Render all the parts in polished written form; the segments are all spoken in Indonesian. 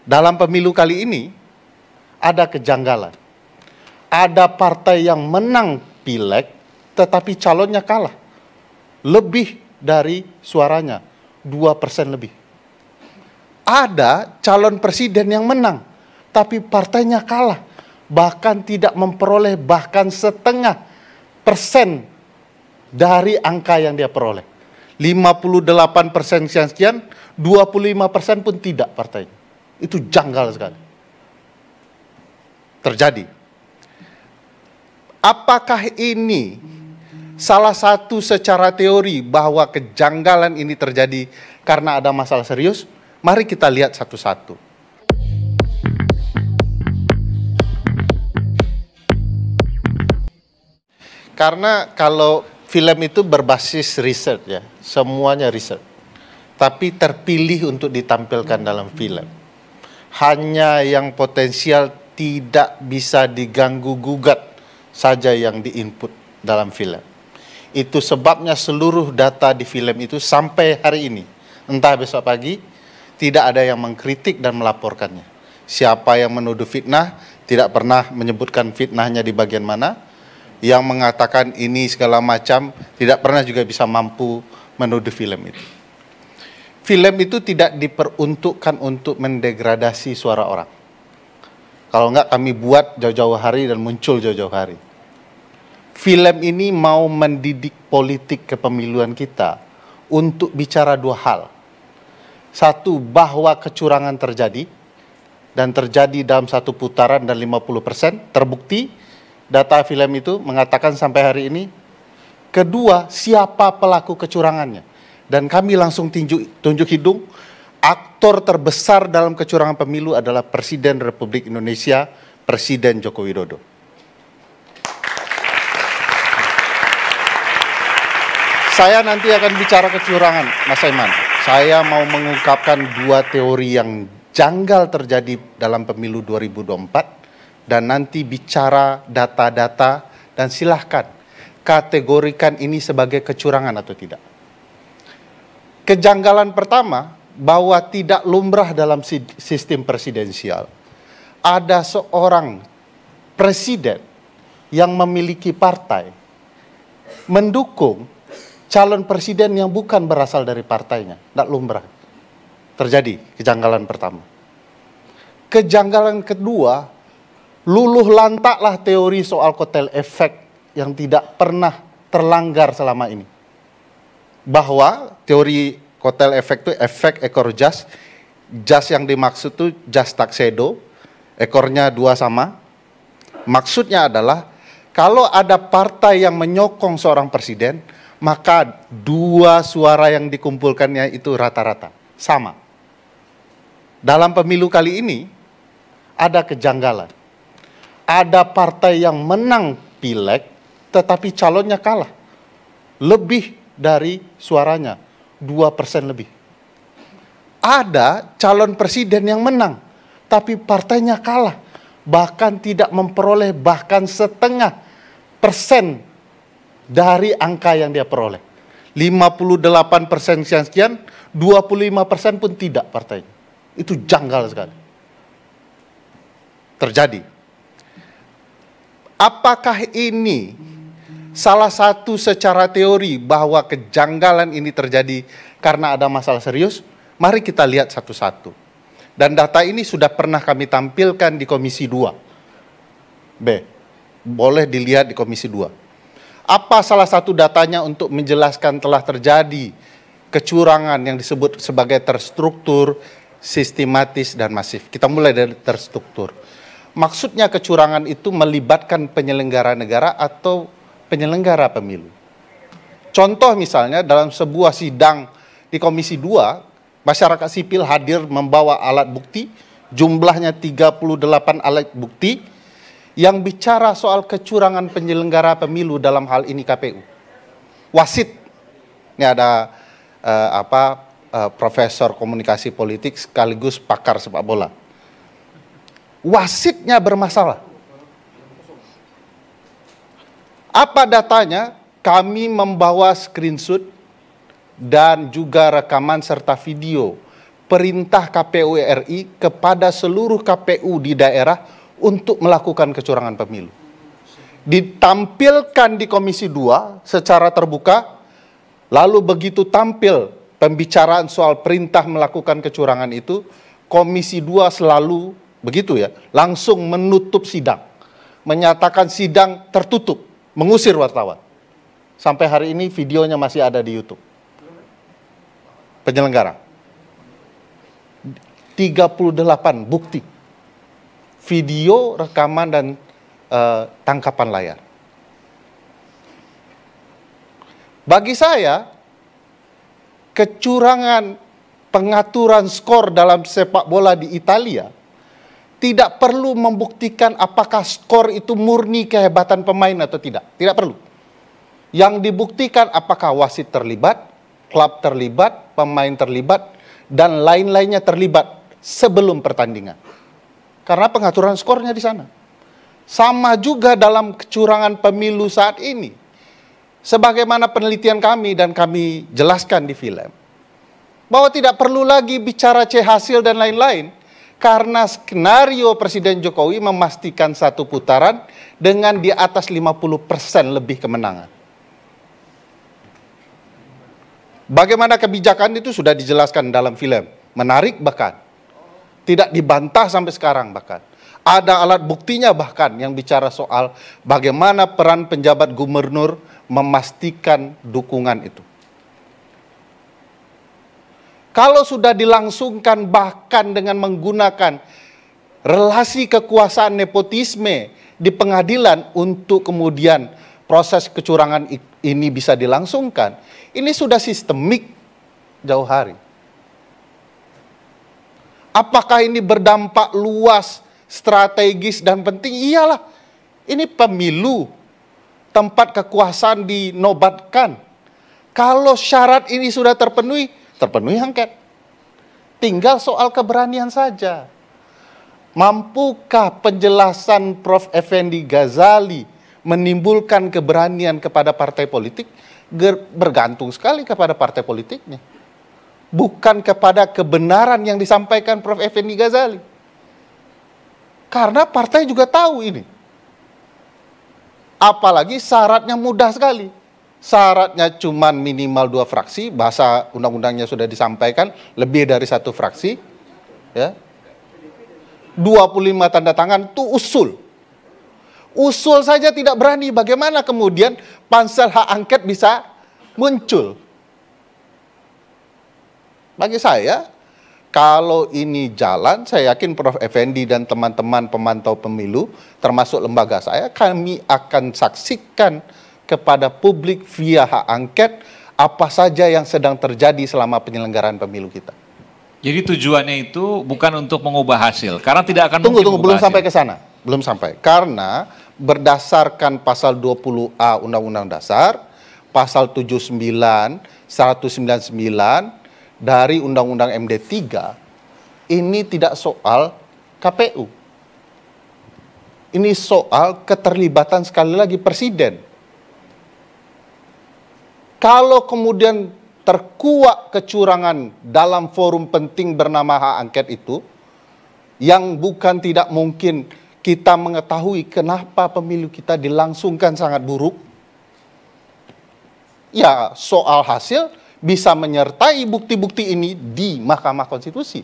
Dalam pemilu kali ini ada kejanggalan. Ada partai yang menang pileg tetapi calonnya kalah. Lebih dari suaranya, 2% lebih. Ada calon presiden yang menang tapi partainya kalah. Bahkan tidak memperoleh bahkan setengah persen dari angka yang dia peroleh. 58% sekian, 25% pun tidak partainya. Itu janggal sekali. Terjadi. Apakah ini salah satu secara teori bahwa kejanggalan ini terjadi karena ada masalah serius? Mari kita lihat satu-satu. Karena kalau film itu berbasis riset ya, semuanya riset. Tapi terpilih untuk ditampilkan dalam film. Hanya yang potensial tidak bisa diganggu-gugat saja yang diinput dalam film. Itu sebabnya seluruh data di film itu sampai hari ini, entah besok pagi, tidak ada yang mengkritik dan melaporkannya. Siapa yang menuduh fitnah, tidak pernah menyebutkan fitnahnya di bagian mana. Yang mengatakan ini segala macam, tidak pernah juga bisa mampu menuduh film itu. Film itu tidak diperuntukkan untuk mendegradasi suara orang. Kalau enggak kami buat jauh-jauh hari dan muncul jauh-jauh hari. Film ini mau mendidik politik kepemiluan kita untuk bicara dua hal. Satu, bahwa kecurangan terjadi dan terjadi dalam satu putaran dan 50% terbukti. Data film itu mengatakan sampai hari ini. Kedua, siapa pelaku kecurangannya. Dan kami langsung tunjuk hidung, aktor terbesar dalam kecurangan pemilu adalah Presiden Republik Indonesia, Presiden Joko Widodo. Saya nanti akan bicara kecurangan, Mas Aiman. Saya mau mengungkapkan dua teori yang janggal terjadi dalam pemilu 2024 dan nanti bicara data-data dan silahkan kategorikan ini sebagai kecurangan atau tidak. Kejanggalan pertama, bahwa tidak lumrah dalam sistem presidensial. Ada seorang presiden yang memiliki partai mendukung calon presiden yang bukan berasal dari partainya. Tidak lumrah. Terjadi kejanggalan pertama. Kejanggalan kedua, luluh lantaklah teori soal kotel efek yang tidak pernah terlanggar selama ini. Bahwa teori kotel efek itu efek ekor jas. Jas yang dimaksud itu jas tuxedo. Ekornya dua sama. Maksudnya adalah kalau ada partai yang menyokong seorang presiden, maka dua suara yang dikumpulkannya itu rata-rata sama. Dalam pemilu kali ini ada kejanggalan. Ada partai yang menang pileg tetapi calonnya kalah. Lebih dari suaranya, 2% lebih. Ada calon presiden yang menang, tapi partainya kalah. Bahkan tidak memperoleh bahkan setengah persen dari angka yang dia peroleh. 58% sekian, 25% pun tidak partainya. Itu janggal sekali. Terjadi. Apakah ini salah satu secara teori bahwa kejanggalan ini terjadi karena ada masalah serius? Mari kita lihat satu-satu. Dan data ini sudah pernah kami tampilkan di Komisi 2. Boleh dilihat di Komisi 2. Apa salah satu datanya untuk menjelaskan telah terjadi kecurangan yang disebut sebagai terstruktur, sistematis, dan masif? Kita mulai dari terstruktur. Maksudnya kecurangan itu melibatkan penyelenggara negara atau penyelenggara pemilu. Contoh misalnya dalam sebuah sidang di Komisi 2, masyarakat sipil hadir membawa alat bukti, jumlahnya 38 alat bukti, yang bicara soal kecurangan penyelenggara pemilu dalam hal ini KPU. Wasit, ini ada profesor komunikasi politik sekaligus pakar sepak bola. Wasitnya bermasalah. Apa datanya? Kami membawa screenshot dan juga rekaman serta video perintah KPU RI kepada seluruh KPU di daerah untuk melakukan kecurangan pemilu. Ditampilkan di Komisi 2 secara terbuka, lalu begitu tampil pembicaraan soal perintah melakukan kecurangan itu, Komisi 2 selalu begitu ya, langsung menutup sidang, menyatakan sidang tertutup, mengusir wartawan. Sampai hari ini videonya masih ada di YouTube. Penyelenggara. 38 bukti. Video, rekaman, dan tangkapan layar. Bagi saya, kecurangan pengaturan skor dalam sepak bola di Italia tidak perlu membuktikan apakah skor itu murni kehebatan pemain atau tidak. Tidak perlu. Yang dibuktikan apakah wasit terlibat, klub terlibat, pemain terlibat, dan lain-lainnya terlibat sebelum pertandingan. Karena pengaturan skornya di sana. Sama juga dalam kecurangan pemilu saat ini. Sebagaimana penelitian kami dan kami jelaskan di film, bahwa tidak perlu lagi bicara C hasil dan lain-lain, karena skenario Presiden Jokowi memastikan satu putaran dengan di atas 50% lebih kemenangan. Bagaimana kebijakan itu sudah dijelaskan dalam film. Menarik bahkan. Tidak dibantah sampai sekarang bahkan. Ada alat buktinya bahkan yang bicara soal bagaimana peran penjabat gubernur memastikan dukungan itu. Kalau sudah dilangsungkan bahkan dengan menggunakan relasi kekuasaan nepotisme di pengadilan untuk kemudian proses kecurangan ini bisa dilangsungkan, ini sudah sistemik jauh hari. Apakah ini berdampak luas, strategis, dan penting? Iyalah, ini pemilu, tempat kekuasaan dinobatkan. Kalau syarat ini sudah terpenuhi, terpenuhi angket. Tinggal soal keberanian saja. Mampukah penjelasan Prof. Effendi Ghazali menimbulkan keberanian kepada partai politik? Bergantung sekali kepada partai politiknya. Bukan kepada kebenaran yang disampaikan Prof. Effendi Ghazali. Karena partai juga tahu ini. Apalagi syaratnya mudah sekali. Syaratnya cuma minimal 2 fraksi, bahasa undang-undangnya sudah disampaikan, lebih dari 1 fraksi. Ya. 25 tanda tangan itu usul. Usul saja tidak berani, bagaimana kemudian pansel hak angket bisa muncul? Bagi saya, kalau ini jalan, saya yakin Prof. Effendi dan teman-teman pemantau pemilu, termasuk lembaga saya, kami akan saksikan kepada publik via hak angket apa saja yang sedang terjadi selama penyelenggaraan pemilu kita. Jadi tujuannya itu bukan untuk mengubah hasil, karena tidak akan Tunggu, belum hasil. sampai ke sana. Belum sampai. Karena berdasarkan pasal 20A Undang-Undang Dasar, pasal 79, 199, dari Undang-Undang MD 3, ini tidak soal KPU. Ini soal keterlibatan sekali lagi Presiden. Kalau kemudian terkuak kecurangan dalam forum penting bernama hak angket itu, yang bukan tidak mungkin kita mengetahui kenapa pemilu kita dilangsungkan sangat buruk, ya soal hasil bisa menyertai bukti-bukti ini di Mahkamah Konstitusi.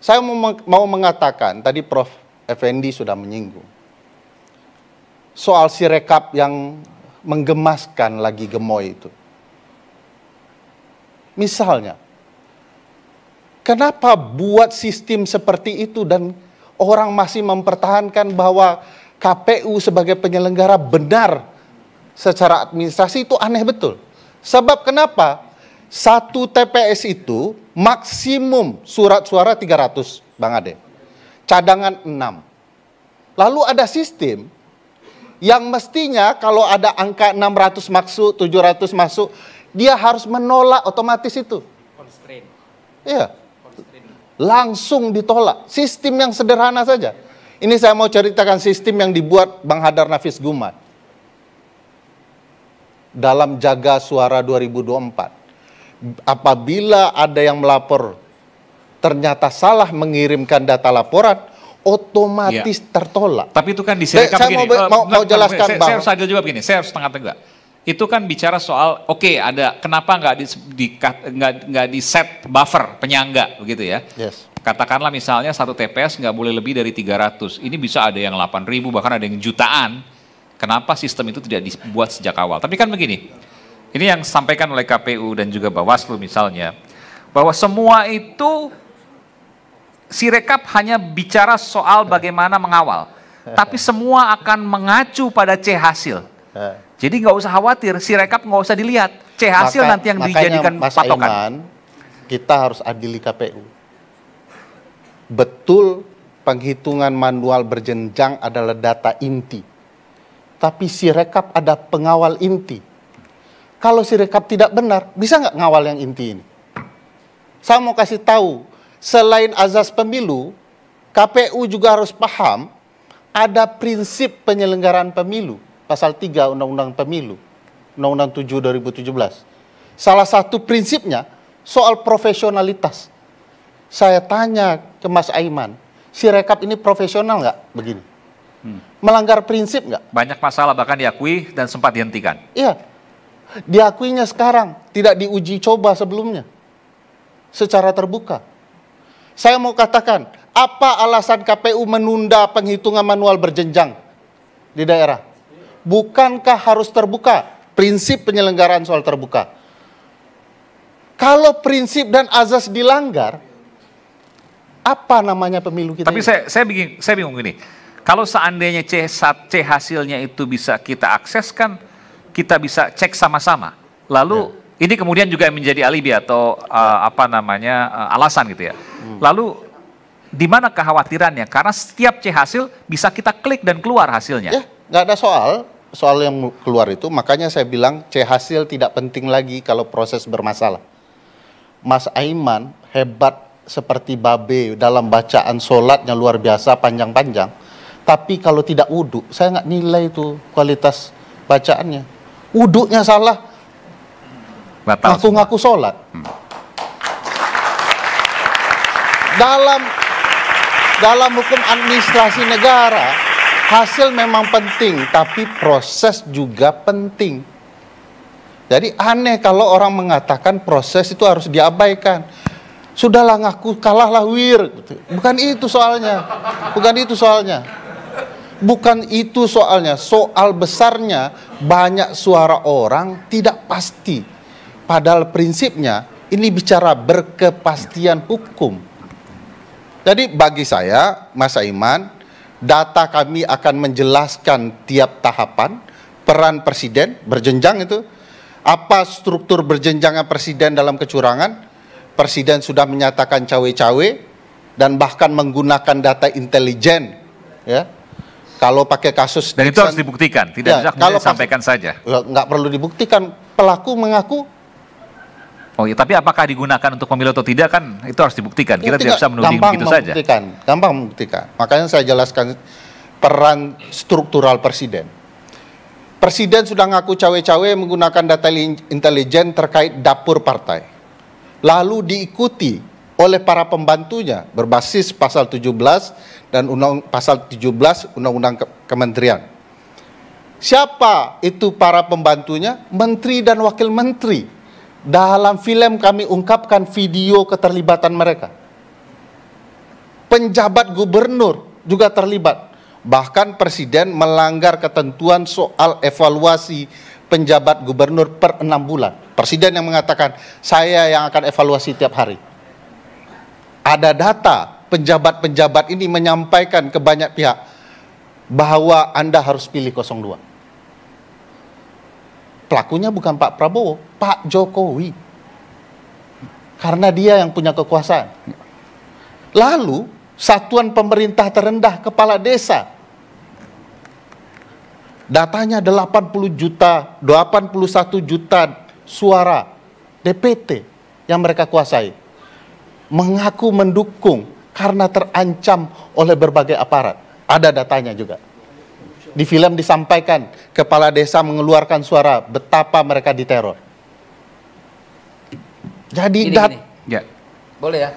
Saya mau mengatakan, tadi Prof. Effendi sudah menyinggung, soal Sirekap yang menggemaskan lagi gemoy itu. Misalnya, kenapa buat sistem seperti itu dan orang masih mempertahankan bahwa KPU sebagai penyelenggara benar secara administrasi, itu aneh betul. Sebab kenapa? Satu TPS itu maksimum surat suara 300, Bang Ade. Cadangan 6. Lalu ada sistem yang mestinya kalau ada angka 600 masuk, 700 masuk, dia harus menolak otomatis itu. Constraint. Iya. Langsung ditolak. Sistem yang sederhana saja. Ini saya mau ceritakan sistem yang dibuat Bang Hadar Nafis Gumai dalam Jaga Suara 2024. Apabila ada yang melapor ternyata salah mengirimkan data laporan, otomatis tertolak. Tapi itu kan di Sirekap Saya begini. mau jelaskan, saya Bang. harus adil juga begini, saya harus tengah-tengah. Itu kan bicara soal, oke, ada kenapa nggak di set buffer penyangga begitu ya? Yes. Katakanlah misalnya satu TPS nggak boleh lebih dari 300. Ini bisa ada yang 8.000 bahkan ada yang jutaan. Kenapa sistem itu tidak dibuat sejak awal? Tapi kan begini, ini yang disampaikan oleh KPU dan juga Bawaslu misalnya, bahwa semua itu Sirekap hanya bicara soal bagaimana mengawal, tapi semua akan mengacu pada C hasil. Jadi nggak usah khawatir, Sirekap nggak usah dilihat, C hasil nanti yang dijadikan Mas patokan. Aiman, kita harus adili KPU. Betul, penghitungan manual berjenjang adalah data inti, tapi Sirekap ada pengawal inti. Kalau Sirekap tidak benar, bisa nggak ngawal yang inti ini? Saya mau kasih tahu, selain azas pemilu, KPU juga harus paham ada prinsip penyelenggaraan pemilu. Pasal 3 Undang-Undang Pemilu, Undang-Undang 7 2017. Salah satu prinsipnya soal profesionalitas. Saya tanya ke Mas Aiman, Sirekap ini profesional nggak begini? Melanggar prinsip nggak? Banyak masalah bahkan diakui dan sempat dihentikan. Iya, diakuinya sekarang, tidak diuji coba sebelumnya. Secara terbuka. Saya mau katakan, apa alasan KPU menunda penghitungan manual berjenjang di daerah? Bukankah harus terbuka? Prinsip penyelenggaraan soal terbuka. Kalau prinsip dan azas dilanggar, apa namanya pemilu kita? Tapi saya bingung gini, kalau seandainya C hasilnya itu bisa kita akses kan, kita bisa cek sama-sama. Lalu ini kemudian juga menjadi alibi atau alasan gitu ya. Lalu di mana kekhawatirannya? Karena setiap C hasil bisa kita klik dan keluar hasilnya. Ya, nggak ada soal yang keluar itu. Makanya saya bilang C hasil tidak penting lagi kalau proses bermasalah. Mas Aiman hebat seperti babe dalam bacaan sholatnya luar biasa panjang-panjang. Tapi kalau tidak wudhu, saya nggak nilai itu kualitas bacaannya. Wudhunya salah, ngaku-ngaku sholat. Dalam hukum administrasi negara, hasil memang penting, tapi proses juga penting. Jadi aneh kalau orang mengatakan proses itu harus diabaikan. Sudahlah ngaku kalahlah wir. Bukan itu soalnya. Bukan itu soalnya. Bukan itu soalnya. Soal besarnya banyak suara orang tidak pasti. Padahal prinsipnya ini bicara berkepastian hukum. Jadi bagi saya, Mas Aiman, data kami akan menjelaskan tiap tahapan, peran presiden, berjenjang itu, apa struktur berjenjangnya presiden dalam kecurangan. Presiden sudah menyatakan cawe-cawe, dan bahkan menggunakan data intelijen, ya. Kalau pakai kasus... Dan itu harus dibuktikan, tidak bisa kemudian disampaikan saja. Nggak perlu dibuktikan, pelaku mengaku. Oh iya, tapi apakah digunakan untuk pemilu atau tidak kan itu harus dibuktikan. Kita tidak bisa menuding begitu saja. Gampang membuktikan. Makanya saya jelaskan peran struktural presiden. Presiden sudah ngaku cawe-cawe menggunakan data intelijen terkait dapur partai. Lalu diikuti oleh para pembantunya berbasis pasal 17 dan pasal 17 Undang-Undang Kementerian. Siapa itu para pembantunya? Menteri dan wakil menteri. Dalam film kami ungkapkan video keterlibatan mereka. Penjabat gubernur juga terlibat. Bahkan presiden melanggar ketentuan soal evaluasi penjabat gubernur per 6 bulan. Presiden yang mengatakan, saya yang akan evaluasi tiap hari. Ada data, penjabat-penjabat ini menyampaikan ke banyak pihak bahwa Anda harus pilih 02. Pelakunya bukan Pak Prabowo, Pak Jokowi. Karena dia yang punya kekuasaan. Lalu, satuan pemerintah terendah, kepala desa. Datanya 81 juta suara DPT yang mereka kuasai. Mengaku mendukung karena terancam oleh berbagai aparat. Ada datanya juga. Di film disampaikan, kepala desa mengeluarkan suara betapa mereka diteror. Jadi Ya. Boleh ya?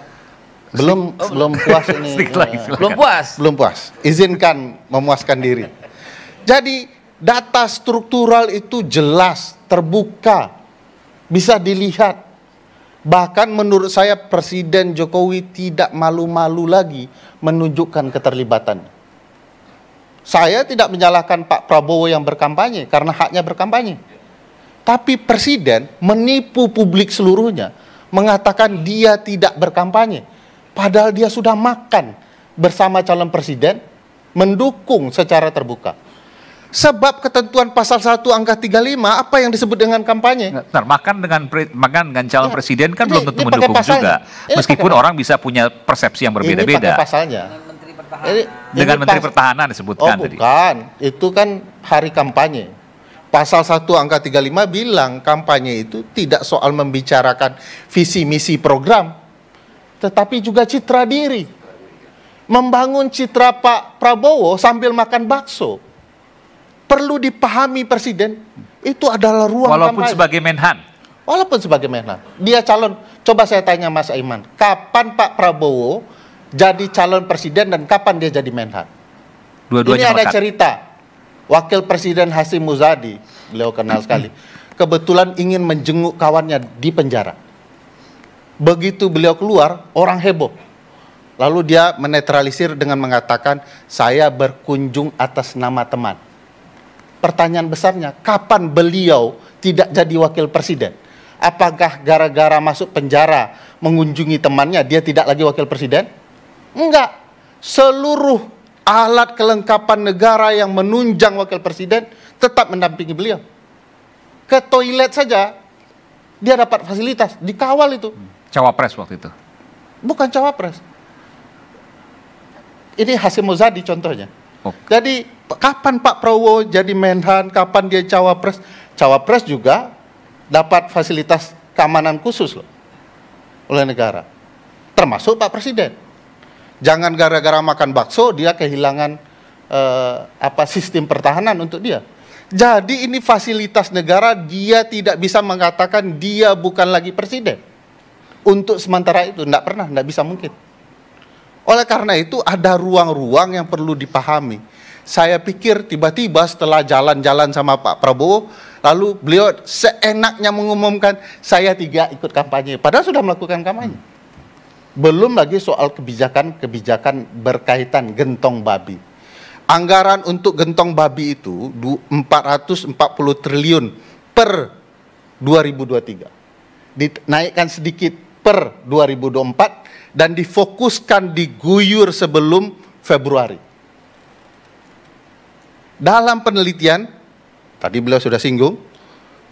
belum puas ini. Sedikit lagi, silakan. Belum puas. Belum puas. Izinkan memuaskan diri. Jadi data struktural itu jelas, terbuka, bisa dilihat. Bahkan menurut saya Presiden Jokowi tidak malu-malu lagi menunjukkan keterlibatan. Saya tidak menyalahkan Pak Prabowo yang berkampanye karena haknya berkampanye. Tapi Presiden menipu publik seluruhnya, mengatakan dia tidak berkampanye. Padahal dia sudah makan bersama calon presiden, mendukung secara terbuka. Sebab ketentuan pasal 1 angka 35, apa yang disebut dengan kampanye? Bentar, makan dengan calon Ya, presiden kan ini- belum tentu ini pakai mendukung pasalnya. juga. Ini Meskipun pakai- orang bisa punya persepsi yang Ini pakai berbeda-beda. pasalnya. Menteri Pertahanan. Dengan Ini Menteri Pertahanan disebutkan tadi. bukan. Itu kan hari kampanye. Pasal 1 angka 35 bilang kampanye itu tidak soal membicarakan visi misi program, tetapi juga citra diri. Membangun citra Pak Prabowo sambil makan bakso. Perlu dipahami Presiden, itu adalah ruang Walaupun kampanye. sebagai Menhan. Walaupun sebagai Menhan. Dia calon, coba saya tanya Mas Aiman, kapan Pak Prabowo jadi calon presiden dan kapan dia jadi Menhan? Ini Dua-duanya ada melekat. cerita. Wakil Presiden Hasyim Muzadi, beliau kenal sekali, kebetulan ingin menjenguk kawannya di penjara. Begitu beliau keluar, orang heboh. Lalu dia menetralisir dengan mengatakan, saya berkunjung atas nama teman. Pertanyaan besarnya, kapan beliau tidak jadi wakil presiden? Apakah gara-gara masuk penjara mengunjungi temannya, dia tidak lagi wakil presiden? Enggak. Seluruh alat kelengkapan negara yang menunjang wakil presiden tetap mendampingi beliau. Ke toilet saja, dia dapat fasilitas, dikawal itu. Cawapres waktu itu. Bukan cawapres. Ini Hasyim Muzadi contohnya. Oh. Jadi kapan Pak Prabowo jadi Menhan, kapan dia cawapres? Cawapres juga dapat fasilitas keamanan khusus loh oleh negara. Termasuk Pak Presiden. Jangan gara-gara makan bakso dia kehilangan sistem pertahanan untuk dia. Jadi ini fasilitas negara, dia tidak bisa mengatakan dia bukan lagi presiden. Untuk sementara itu tidak pernah, tidak bisa mungkin. Oleh karena itu ada ruang-ruang yang perlu dipahami. Saya pikir tiba-tiba setelah jalan-jalan sama Pak Prabowo, lalu beliau seenaknya mengumumkan saya tidak ikut kampanye. Padahal sudah melakukan kampanye. Belum lagi soal kebijakan berkaitan gentong babi. Anggaran untuk gentong babi itu 440 triliun per 2023. Dinaikkan sedikit per 2024 dan difokuskan diguyur sebelum Februari. Dalam penelitian, tadi beliau sudah singgung,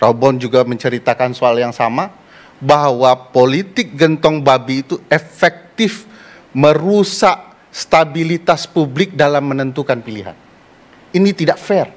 Robon juga menceritakan soal yang sama, bahwa politik gentong babi itu efektif merusak stabilitas publik dalam menentukan pilihan. Ini tidak fair.